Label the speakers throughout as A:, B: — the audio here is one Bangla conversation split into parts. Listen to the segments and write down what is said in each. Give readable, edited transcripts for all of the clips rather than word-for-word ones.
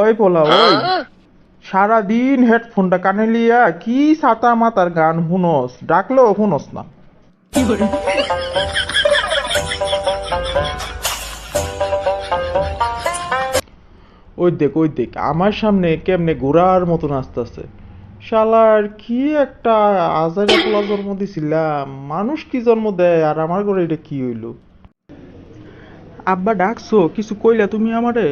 A: ওই পোলা ওই, সারাদিন হেডফোনটা কানে লিয়া কি ছাতা মাতার গান শুনস, ডাকলেও শুনস না। ওই দেখ আমার সামনে কেমনে ঘোড়ার মতো নাচতেছে। শালার কি একটা আজাইরা পোলা জন্ম দিছিলাম, মানুষ কি জন্ম দেয় আর আমার ঘরে এটা কি হইলো। আব্বা ডাকছো, কিছু কইলা তুমি আমারে?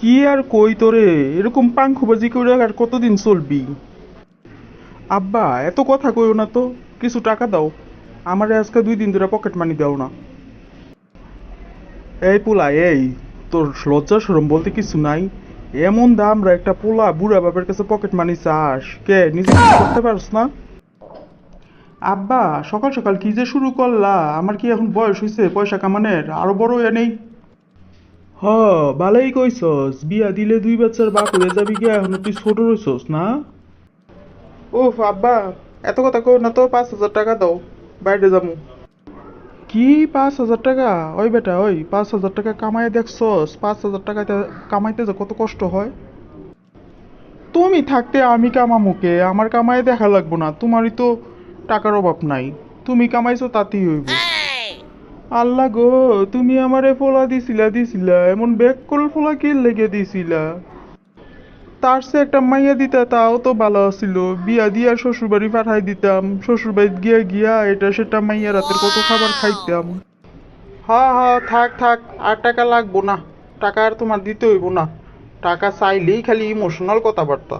A: কি আর কই তোরে, এরকম পাংখুবাজি করে আর কতদিন চলবি? আব্বা এত কথা কইও না তো, কিছু টাকা দাও, আমারে আজকে 2 দিন ধরে পকেট মানি দাও না। এই পোলা এই, তোর লজ্জা শরম বলতে কিছু নাই? এমন দামরা একটা পোলা বুড়া বাবার কাছে পকেট মানি চাস, কে নিজে কিছু করতে পারস না? আব্বা সকাল সকাল কি যে শুরু করলা, আমার কি এখন বয়স হয়েছে পয়সা কামানের, আরো বড় হয়ে নেই? হ, ভালোই কইছস, বিয়া দিলে 2 বাচ্চার বাপ হয়ে যাবি গিয়া, এখন তুই ছোট রইছস না? উফ আব্বা, এত কথা কই না তো, 5,000 টাকা দাও, বাইরে যাবো। কি 5,000 টাকা? ওই বেটা ওই, 5,000 টাকা কামাই দেখছস? 5,000 টাকা কামাইতে যে কত কষ্ট হয়। তুমি থাকতে আমি কামামুকে, আমার কামাই দেখা লাগবো না, তোমারই তো টাকার অভাব নাই, তুমি কামাইছো তাতেই হইব। আল্লাহ গো, তুমি আমারে ফোলা দিছিলা, এমন বেককল ফোলা কি লেগে দিছিলা? তার সে একটা মাইয়া দিতা তাও তো ভালো ছিল, বিয়া দিয়া শ্বশুর বাড়ি পাঠাই দিতাম, শ্বশুর বাড়ি গিয়া গিয়া এটা সেটা মাইয়া রাতের কত খাবার খাইতাম। হ্যাঁ হ্যাঁ, থাক থাক, আর টাকা লাগবো না, টাকা আর তোমার দিতে হইব না, টাকা চাইলেই খালি ইমোশনাল কথাবার্তা।